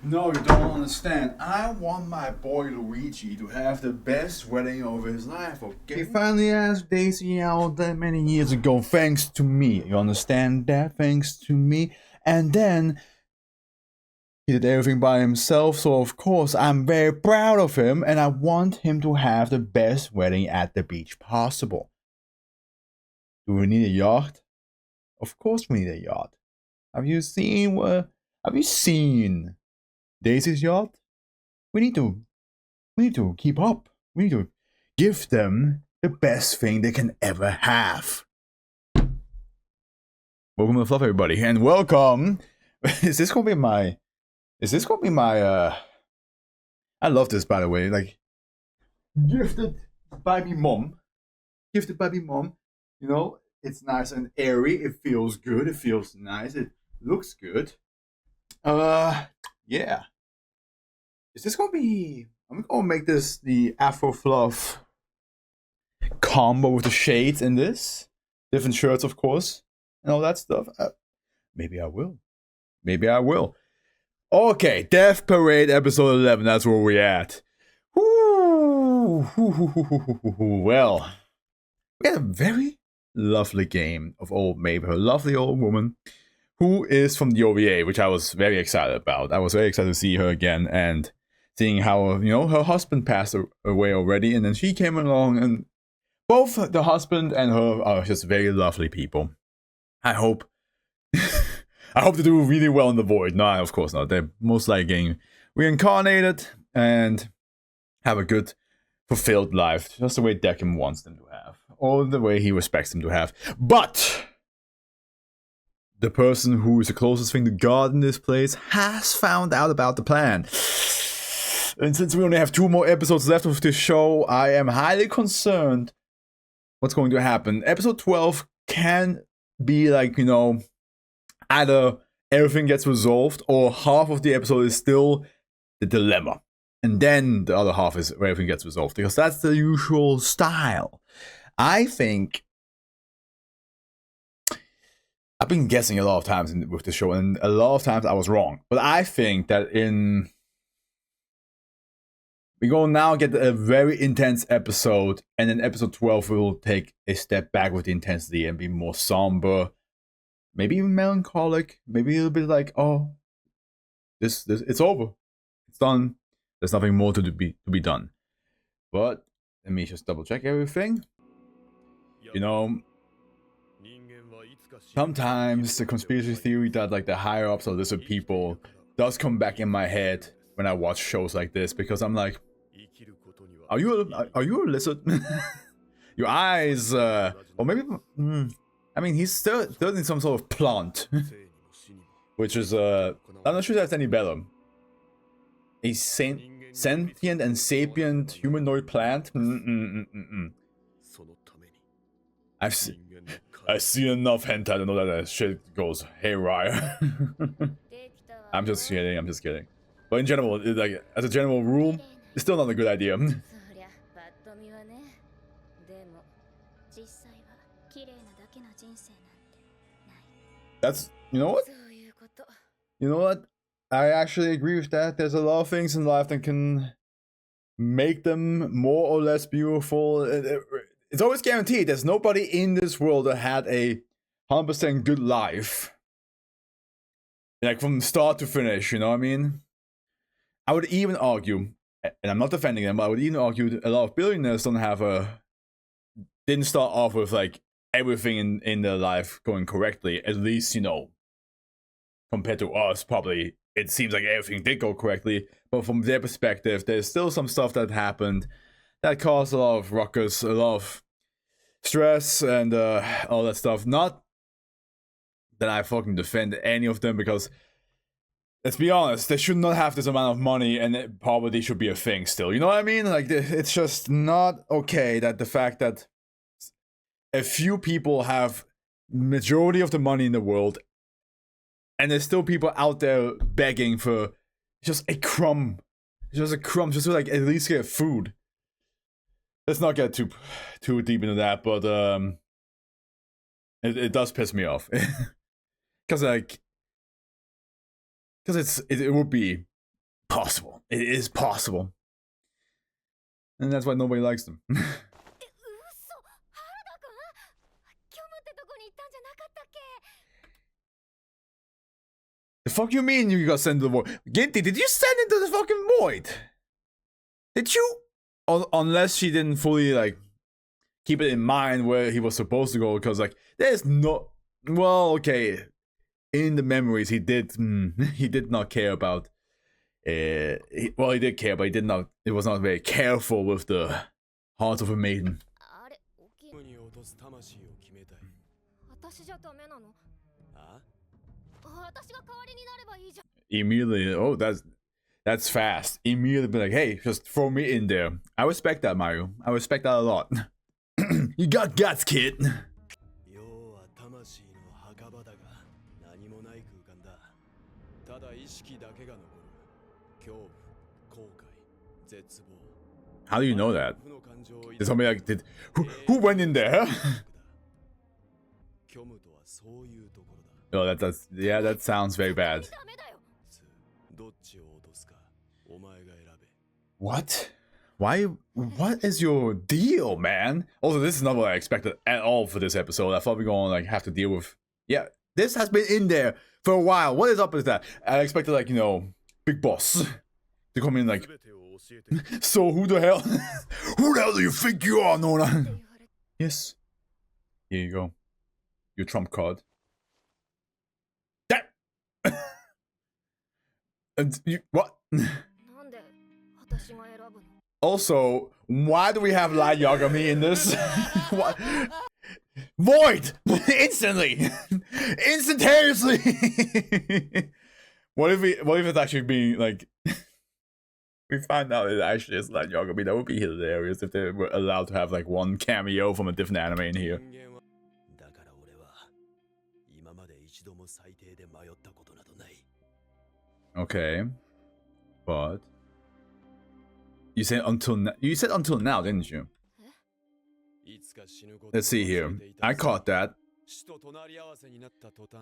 No, you don't understand. I want my boy Luigi to have the best wedding of his life, okay? He finally asked Daisy out that many years ago, thanks to me. You understand that? Thanks to me. And then he did everything by himself, so of course I'm very proud of him and I want him to have the best wedding at the beach possible. Do we need a yacht? Of course we need a yacht. Have you seen Daisy's yacht? We need to keep up. We need to give them the best thing they can ever have. Welcome to Fluff, everybody, and welcome. Is this gonna be my? I love this, by the way. Like, gifted by me mom. Gifted by me mom. You know, it's nice and airy. It feels good. It feels nice. It looks good. Yeah. Is this gonna be? I'm gonna make this the AfroFluff combo with the shades in this. Different shirts, of course, and all that stuff. Maybe I will. Maybe I will. Okay, Death Parade episode 11. That's where we're at. Well, we had a very lovely game of old Maeve, her lovely old woman, who is from the OVA, which I was very excited about. I was very excited to see her again and seeing how, her husband passed away already, and then she came along, and both the husband and her are just very lovely people. I hope they do really well in the void. No, of course not. They're most likely getting reincarnated and have a good, fulfilled life, just the way Deccan wants them to have, or the way he respects them to have. But the person who is the closest thing to God in this place has found out about the plan. And since we only have 2 more episodes left of this show, I am highly concerned what's going to happen. Episode 12 can be like, either everything gets resolved or half of the episode is still the dilemma. And then the other half is where everything gets resolved, because that's the usual style. I think I've been guessing a lot of times with the show, and a lot of times I was wrong. But I think that we go now get a very intense episode, and then episode 12 will take a step back with the intensity and be more somber, maybe even melancholic, maybe a little bit like, oh, this it's over, it's done. There's nothing more to be done. But let me just double check everything. Sometimes the conspiracy theory that like the higher ups or lizard people does come back in my head when I watch shows like this, because I'm like, are you a lizard? Your eyes, or maybe, I mean, he's still in some sort of plant, which is I'm not sure that's any better. A sentient and sapient humanoid plant. I see enough hentai to know that that shit goes haywire. I'm just kidding. But in general, like as a general rule, it's still not a good idea. That's, you know what? I actually agree with that. There's a lot of things in life that can make them more or less beautiful. It's always guaranteed. There's nobody in this world that had a 100% good life, like from start to finish. You know what I mean? I would even argue, and I'm not defending them, but I would even argue that a lot of billionaires didn't start off with like everything in their life going correctly. At least, compared to us, probably it seems like everything did go correctly. But from their perspective, there's still some stuff that happened that caused a lot of ruckus, a lot of stress, and all that stuff. Not that I fucking defend any of them, because let's be honest, they should not have this amount of money, and poverty should be a thing still. You know what I mean? Like, it's just not okay that the fact that a few people have majority of the money in the world, and there's still people out there begging for just a crumb. Just to like at least get food. Let's not get too deep into that, but it does piss me off. Because it would be possible. It is possible. And that's why nobody likes them. The fuck you mean you got sent to the void? Ginty, did you send into the fucking void? Did you? Unless she didn't fully, like, keep it in mind where he was supposed to go, because, like, there's no... Well, okay. In the memories, he did not care about... well, he did care, but it was not very careful with the heart of a maiden. Immediately, oh, that's fast. Immediately be like, hey, just throw me in there. I respect that, Mario. I respect that a lot. You got guts, kid. How do you know that? Did somebody like who went in there? Oh, that sounds very bad. What? Why? What is your deal, man? Also, this is not what I expected at all for this episode. I thought we were gonna like have to deal with. Yeah, this has been in there for a while. What is up with that? I expected like, you know, Big Boss to come in like. So who the hell? Who the hell do you think you are, Nona? Yes. Here you go. Your trump card. That. And you, what? Also, why do we have Light Yagami in this? What? Void! Instantly! Instantaneously! What if it's actually being like we find out it actually is Light Yagami? That would be hilarious if they were allowed to have like one cameo from a different anime in here. Okay. But you said until now, didn't you? Let's see here. I caught that.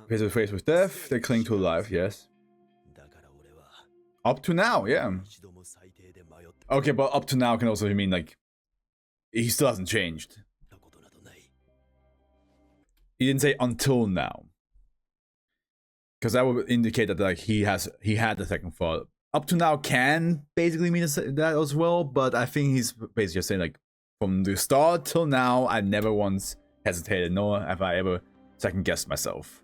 Face to face with death, they cling to life, yes. Up to now, yeah. Okay, but up to now can also mean like he still hasn't changed. He didn't say until now. Because that would indicate that like he had the second thought. Up to now can basically mean that as well, but I think he's basically just saying like from the start till now, I never once hesitated, nor have I ever second guessed myself.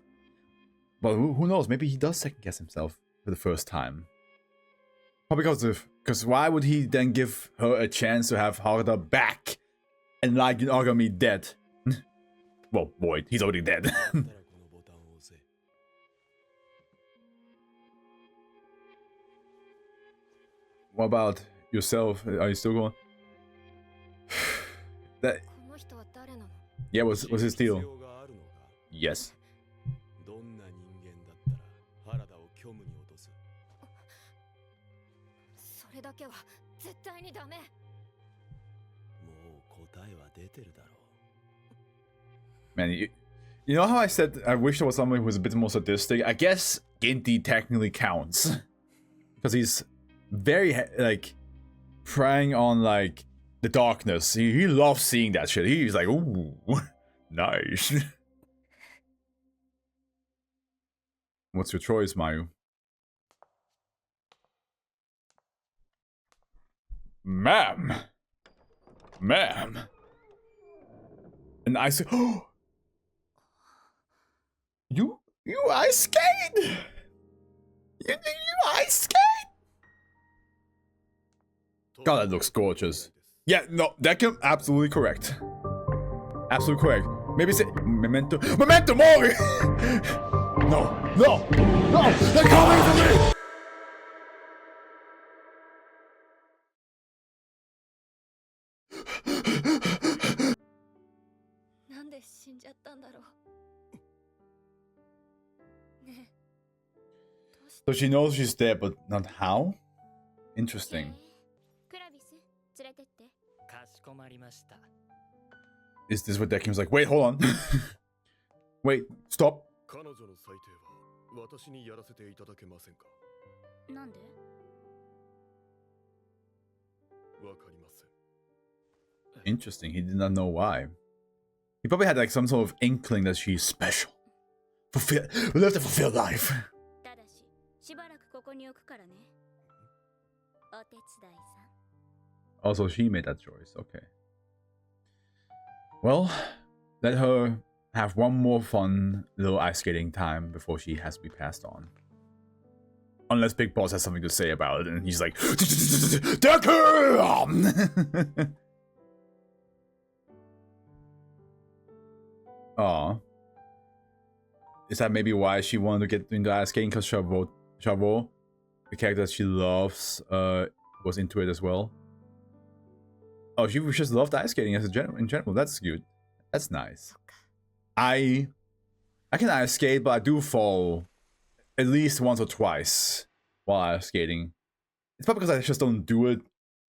But who knows? Maybe he does second guess himself for the first time. Probably because why would he then give her a chance to have Harada back and like Yagami dead? Well, Void, he's already dead. What about yourself? Are you still going? That. Yeah, was his deal? Yes. Man, you know how I said I wish there was someone who was a bit more sadistic? I guess Ginty technically counts. Because he's very, like, preying on, like, the darkness. He loves seeing that shit. He's like, ooh, nice. What's your choice, Mayu? Ma'am. Ma'am. And I say, oh, you ice skate? You ice skate? God, that looks gorgeous. Yeah, no, that can absolutely correct. Absolutely correct. Maybe say memento mori. No, they're coming for me. So she knows she's dead, but not how? Interesting. Is this what Dekim was like? Wait, hold on. Wait, stop. Interesting, he did not know why. He probably had like some sort of inkling that she's special. We live to fulfill life. Also, she made that choice, okay. Well, let her have one more fun little ice skating time before she has to be passed on. Unless Big Boss has something to say about it, and he's like, Decker! Aw. Is that maybe why she wanted to get into ice skating? Because Chavo, the character that she loves, was into it as well. Oh, she just loved ice skating in general. That's good. That's nice. I can ice skate, but I do fall at least once or twice while ice skating. It's probably because I just don't do it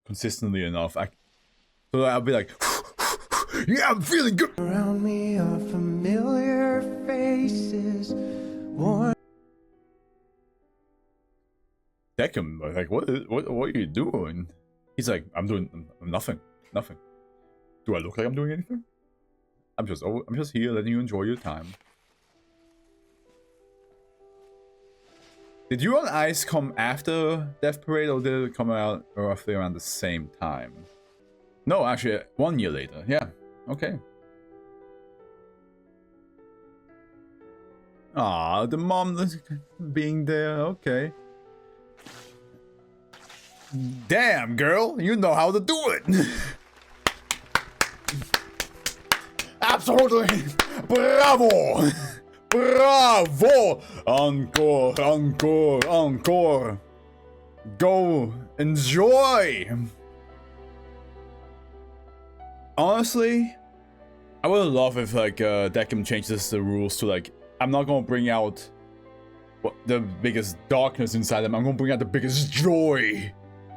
consistently enough. So I'll be like, yeah, I'm feeling good. Around me are familiar faces. Deckham, like, what are you doing? He's like, I'm doing nothing. Do I look like I'm doing anything? I'm just here letting you enjoy your time. Did You on Ice come after Death Parade, or did it come out roughly around the same time? No, actually, 1 year later. Yeah, okay. Ah, the mom being there, okay. Damn, girl, you know how to do it. Absolutely, bravo, bravo, encore, encore, encore. Go enjoy. Honestly, I would love if like Deckham changes the rules to like, I'm not gonna bring out the biggest darkness inside them. I'm gonna bring out the biggest joy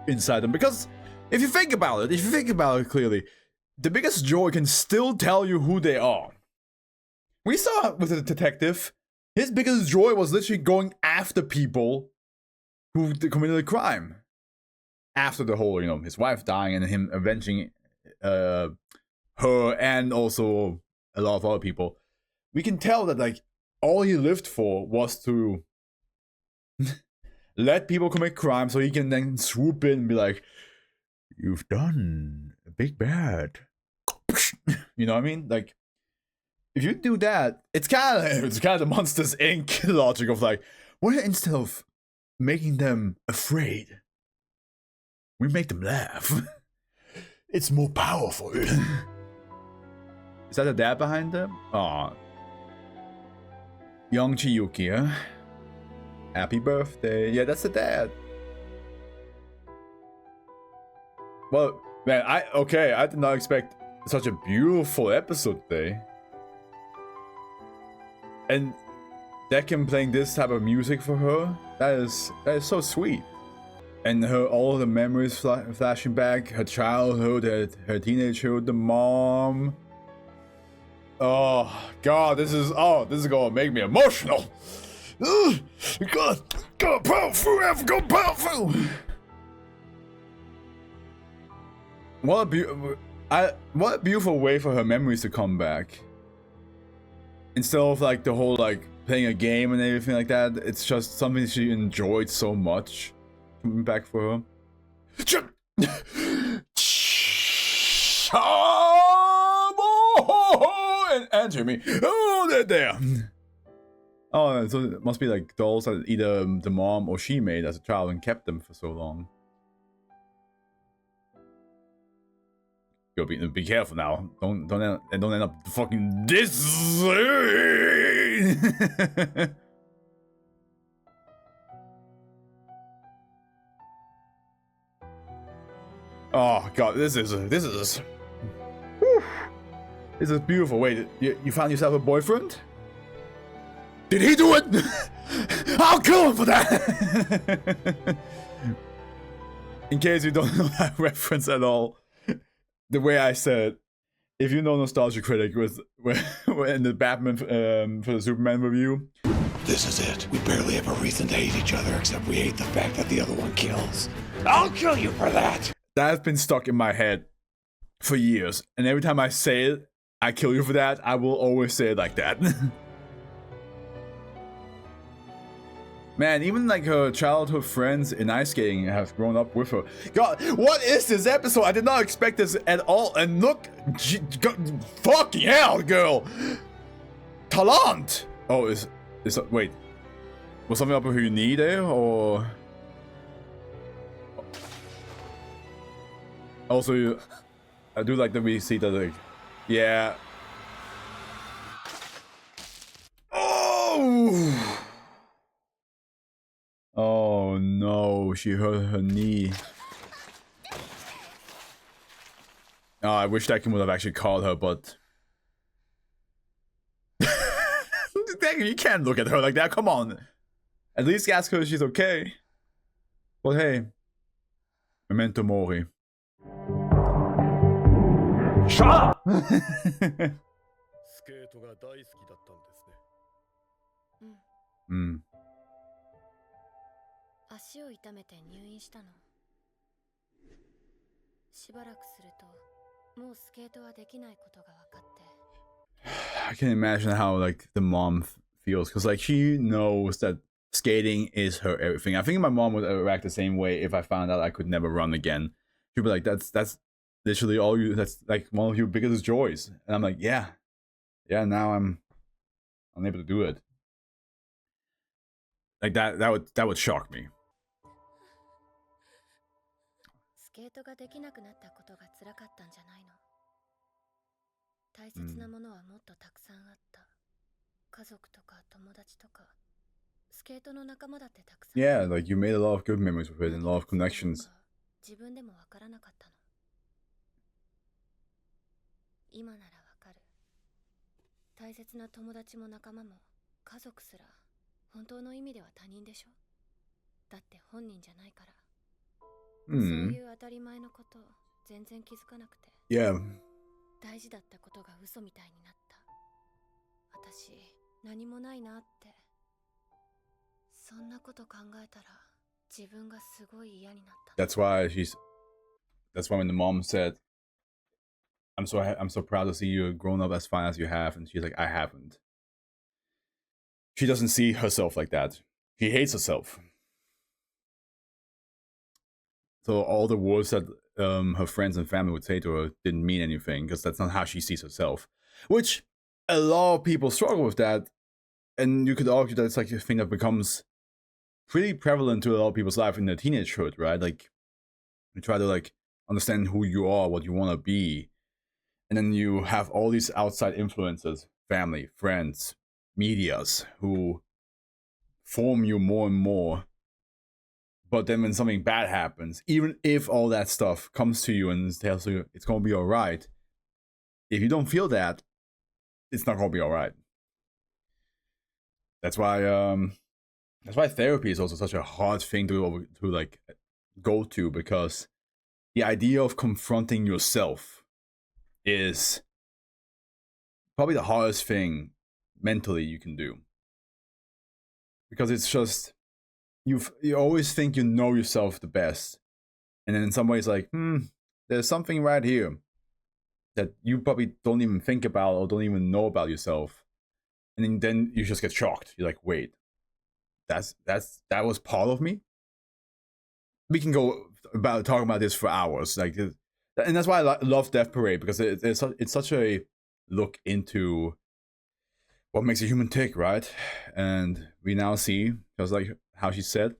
inside them. Because if you think about it, clearly, the biggest joy can still tell you who they are. We saw it with the detective. His biggest joy was literally going after people who committed a crime. After the whole, his wife dying and him avenging her and also a lot of other people. We can tell that like all he lived for was to let people commit crime so he can then swoop in and be like, you've done a big bad. You know what I mean? Like, if you do that, it's kind of the Monsters Inc. logic of like, what if instead of making them afraid, we make them laugh? It's more powerful. Is that the dad behind them? Aw. Young Chiyuki, huh? Happy birthday. Yeah, that's the dad. Well, man, I did not expect such a beautiful episode today. And Deckham playing this type of music for her, that is so sweet. And all the memories flashing back, her childhood, her teenagehood, the mom. Oh God, this is gonna make me emotional. Go powerful, go powerful. What a beautiful way for her memories to come back. Instead of like the whole like playing a game and everything like that, it's just something she enjoyed so much coming back for her. And Jimmy. Oh, they're there. Oh, so it must be like dolls that either the mom or she made as a child and kept them for so long. Go be careful now. Don't end up fucking this. Oh God, this is a beautiful. Wait, you found yourself a boyfriend? Did he do it? I'll kill him for that. In case you don't know that reference at all, the way I said, if you know Nostalgia Critic was in the Batman for the Superman review. This is it. We barely have a reason to hate each other except we hate the fact that the other one kills. I'll kill you for that. That's been stuck in my head for years. And every time I say it, I kill you for that, I will always say it like that. Man, even like her childhood friends in ice skating have grown up with her. God, what is this episode? I did not expect this at all. And look, fucking hell, girl. Talent. Oh, wait. Was something up with who you need there, or? Also, I do like that we see that, like, yeah. Oh! Oh no, she hurt her knee. Oh, I wish Tekken would have actually called her, but... You can't look at her like that, come on. At least ask her if she's okay. But hey. Memento mori. Shut up! Mm. 足を痛めて入院したの。しばらくすると、もうスケートはできないことが分かって。I can imagine how like the mom feels, because like she knows that skating is her everything. I think my mom would react the same way if I found out I could never run again. She'd be like, that's literally all you, that's like one of your biggest joys. And I'm like, yeah, now I'm unable to do it. Like that would shock me. スケートができなくなったことが辛かったんじゃないの。大切なものはもっとたくさんあった。家族とか友達とか、スケートの仲間だってたくさん。Yeah, like you made a lot of good memories with it and a lot of connections. 自分でもわからなかったの。今ならわかる。大切な友達も仲間も家族すら本当の意味では他人でしょ。だって本人じゃないから。そういう当たり前のこと全然気づかなくて。Yeah. 大事だったことが嘘みたいになった。私何もないなって。そんなこと考えたら自分がすごい嫌になった。That's why when the mom said, I'm so proud to see you grown up as fine as you have, and she's like, I haven't. She doesn't see herself like that. She hates herself. So all the words that her friends and family would say to her didn't mean anything, because that's not how she sees herself. Which a lot of people struggle with that, and you could argue that it's like a thing that becomes pretty prevalent to a lot of people's life in their teenagehood, right? Like you try to like understand who you are, what you want to be, and then you have all these outside influences, family, friends, medias, who form you more and more. But then when something bad happens, even if all that stuff comes to you and tells you it's gonna be alright, if you don't feel that, it's not gonna be alright. That's why therapy is also such a hard thing to like go to, because the idea of confronting yourself is probably the hardest thing mentally you can do, because it's just you always think you know yourself the best, and then in some ways like there's something right here that you probably don't even think about or don't even know about yourself, and then you just get shocked. You're like, wait, that was part of me. We can go about talking about this for hours, like, and that's why I love Death Parade, because it's such a look into what makes a human tick, right? And we now see, just like how she said,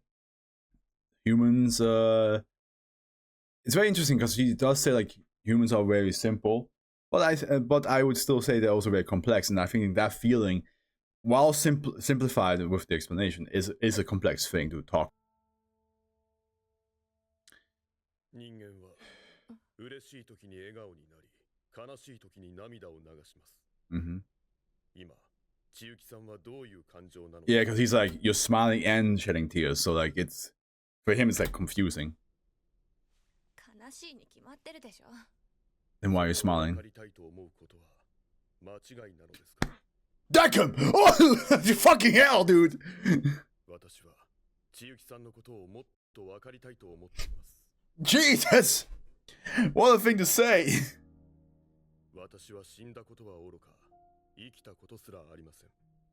humans. It's very interesting because she does say like humans are very simple, but I would still say they're also very complex, and I think that feeling, while simplified with the explanation, is a complex thing to talk. 人間は嬉しい時に笑顔になり、悲しい時に涙を流します。今、千雪さんはどういう感情なのか。Yeah, because he's like, you're smiling and shedding tears, so like it's, for him it's like confusing. 悲しいに決まってるでしょ。 Then why are you smiling? 分かりたいと思うことは間違いなのですか。 Deckham! Oh, you fucking hell, dude! 私は千雪さんのことをもっと分かりたいと思っています。 Jesus! What a thing to say. 私は死んだことはおろか、生きたことすらありません。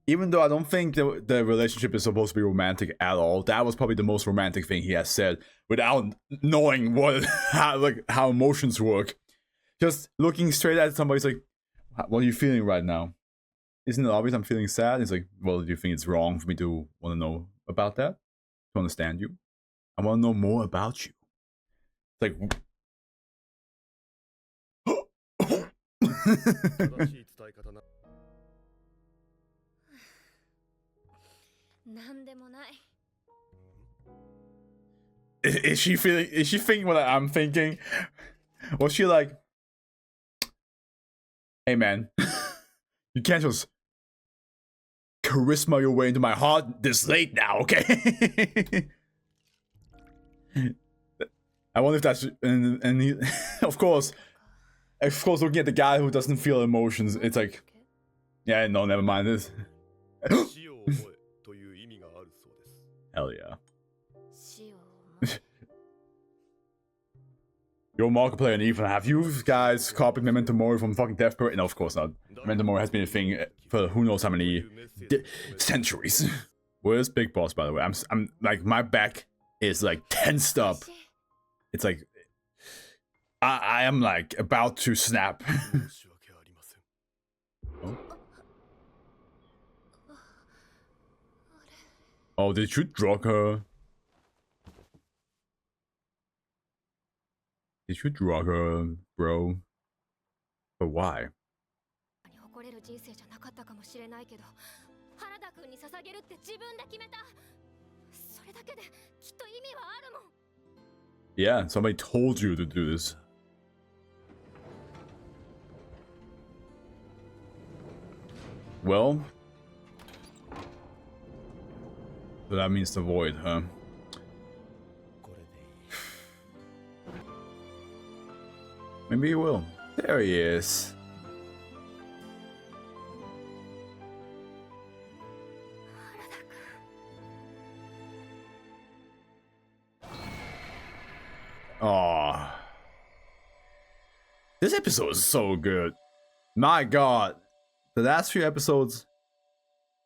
Even though I don't think the relationship is supposed to be romantic at all, that was probably the most romantic thing he has said without knowing how emotions work. Just looking straight at somebody's like, what are you feeling right now? Isn't it obvious I'm feeling sad? He's like, well, do you think it's wrong for me to want to know about that? To understand you? I want to know more about you. It's like... 正しい伝え方な。なんでもない。 Is she thinking what I'm thinking? Was she like, hey man, you can't just charisma your way into my heart this late now, okay? I wonder if that's and he, of course looking at the guy who doesn't feel emotions, it's like, yeah, no, never mind this. 死を思えという意味があるそうです。 Hell yeah. 死を思う。 Yo, Markiplier and Ethan, have you guys copied Memento Mori from fucking Death Parade? No, of course not. Memento Mori has been a thing for who knows how many centuries. Where's Big Boss, by the way? I'm like, my back is like tensed up. It's like, I am like about to snap. Oh. Oh, did you drug her? Did you drug her, bro? But why? 誇れる人生じゃなかったかもしれないけど、原田君に捧げるって自分で決めた。それだけできっと意味はあるもん。 Yeah, somebody told you to do this. Well, so that means the void, huh? Maybe he will. There he is. Oh, this episode is so good. My God, the last few episodes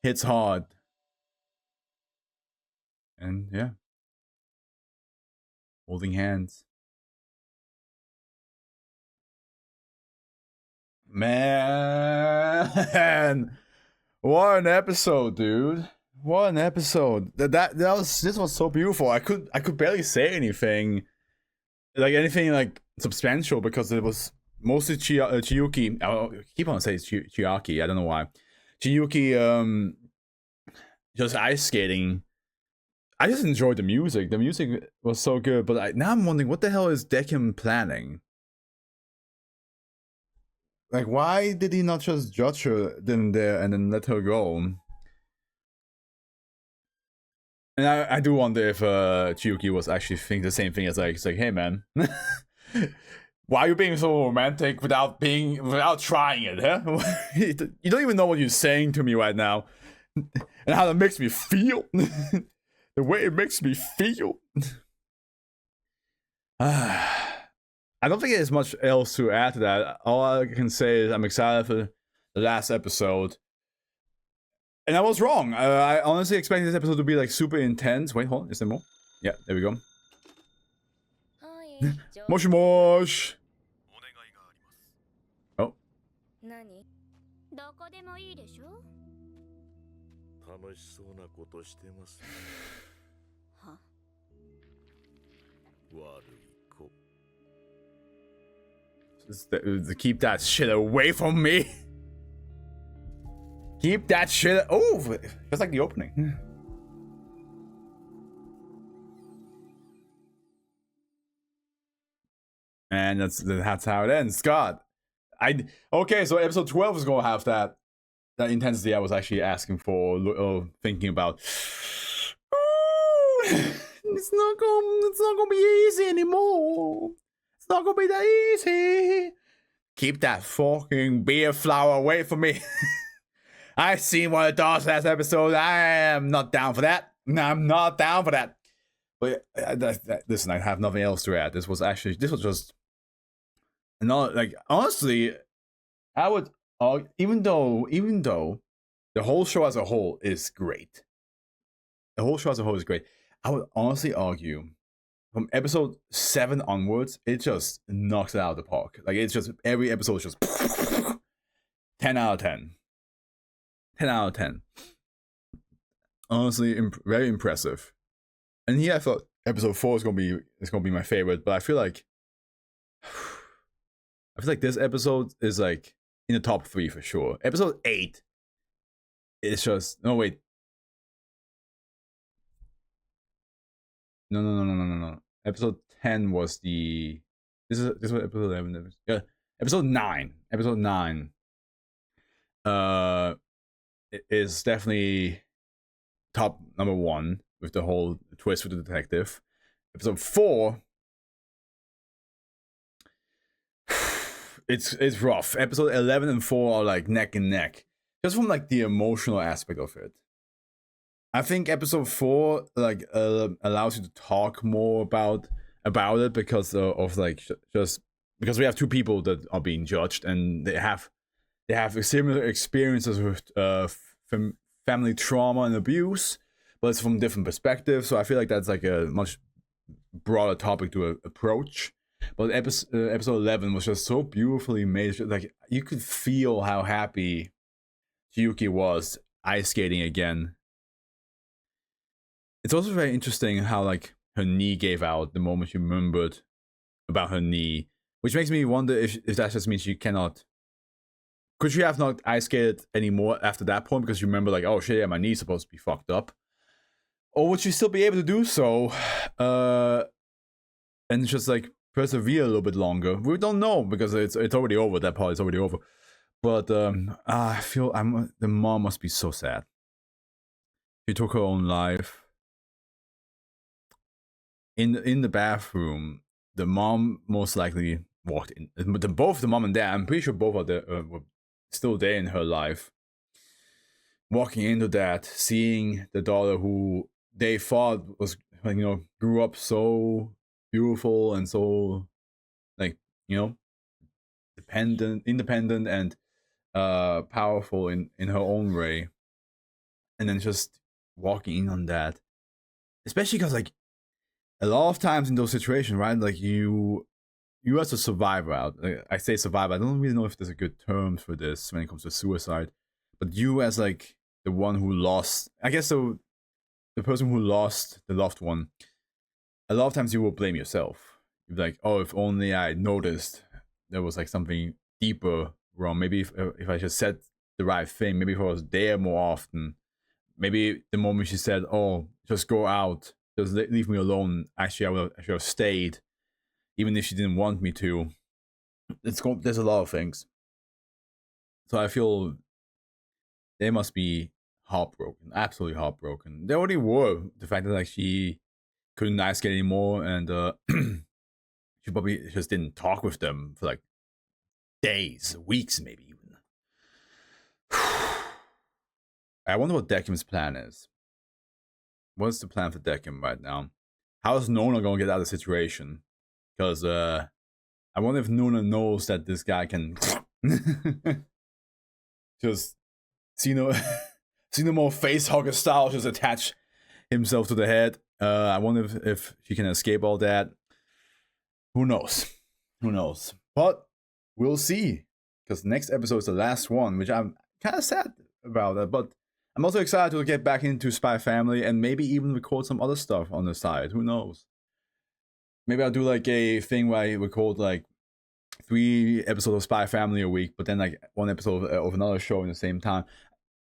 hits hard. And yeah, holding hands. Man, what an episode, dude! What an episode! This was so beautiful. I could barely say anything, like substantial, because it was mostly Chiyuki. I keep on saying Chiyaki. I don't know why. Chiyuki, just ice skating. I just enjoyed the music. The music was so good, but now I'm wondering, what the hell is Dekim planning? Like, why did he not just judge her then there and then let her go? And I do wonder if Chiyuki was actually thinking the same thing as like, it's like, hey man, why are you being so romantic without trying it, huh? You don't even know what you're saying to me right now, and how that makes me feel. The way it makes me feel. I don't think there's much else to add to that. All I can say is I'm excited for the last episode. And I was wrong. I honestly expected this episode to be like super intense. Wait, hold on. Is there more? Yeah, there we go. Moshi mosh. Oh. どこでもいいでしょ。楽しそうなことしてます。は？悪い子。 Keep that shit away from me. Keep that shit. Oh, just like the opening. And that's how it ends. Scott, okay. So episode 12 is gonna have that intensity I was actually asking for, thinking about. It's not gonna be easy anymore. It's not gonna be that easy. Keep that fucking beer flower away from me. I seen what it does last episode. I am not down for that. I'm not down for that. But listen, I have nothing else to add. This was just And all, like, honestly, I would, even though the whole show as a whole is great, I would honestly argue from episode 7 onwards, it just knocks it out of the park. Like, it's just, every episode is just 10 out of 10. 10 out of 10. Honestly, very impressive. And here I thought episode 4 is gonna be my favorite, but I feel like this episode is like in the top 3 for sure. Episode 8 is just, no, wait. No. Episode 10 was this was episode 11. Yeah, episode 9. Episode 9 is definitely top number 1 with the whole twist with the detective. Episode 4, it's rough. Episode 11 and 4 are like neck and neck, just from like the emotional aspect of it. I think episode 4 like allows you to talk more about it because of like just because we have 2 people that are being judged and they have similar experiences with family trauma and abuse, but it's from different perspectives. So I feel like that's like a much broader topic to approach. But episode 11 was just so beautifully made. Like, you could feel how happy Chiyuki was ice skating again. It's also very interesting how like her knee gave out the moment she remembered about her knee, which makes me wonder if that just means she cannot. Could she have not ice skated anymore after that point because you remember like, oh shit, yeah, my knee's supposed to be fucked up, or would she still be able to do so, and just like persevere a little bit longer? We don't know because it's already over. That part is already over. But I feel the mom must be so sad. She took her own life. In the bathroom, the mom most likely walked in. Both the mom and dad, I'm pretty sure both of them were still there in her life. Walking into that, seeing the daughter who they thought was, you know, grew up so beautiful and so, like, you know, independent and powerful in her own way, and then just walking in on that, especially because like a lot of times in those situations, right, like you as a survivor out, I say survivor, I don't really know if there's a good term for this when it comes to suicide, but you as like the one who lost, I guess the person who lost the loved one, a lot of times you will blame yourself. You're like, oh, if only I noticed there was like something deeper wrong. Maybe if I just said the right thing, maybe if I was there more often, maybe the moment she said, oh, just go out, just leave me alone, actually I should have stayed, even if she didn't want me to. There's a lot of things. So I feel they must be heartbroken, absolutely heartbroken. They already were. The fact that like she couldn't ice skate anymore, and she probably just didn't talk with them for like days, weeks, maybe even. I wonder what Dekim's plan is. What's the plan for Dekim right now? How is Nona gonna get out of the situation? Because I wonder if Nona knows that this guy can just see no more face hugger style, just attach himself to the head. I wonder if she can escape all that. Who knows? Who knows? But we'll see. Because next episode is the last one, which I'm kind of sad about that. But I'm also excited to get back into Spy Family and maybe even record some other stuff on the side. Who knows? Maybe I'll do like a thing where I record like 3 episodes of Spy Family a week, but then like 1 episode of another show in the same time.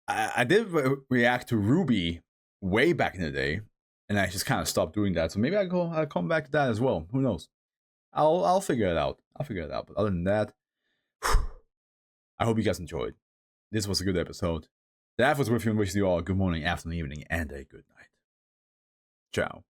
I did react to Ruby way back in the day, and I just kind of stopped doing that. So maybe I'll come back to that as well. Who knows? I'll figure it out. But other than that, I hope you guys enjoyed. This was a good episode. The Af was with you and wishes you all a good morning, afternoon, evening, and a good night. Ciao.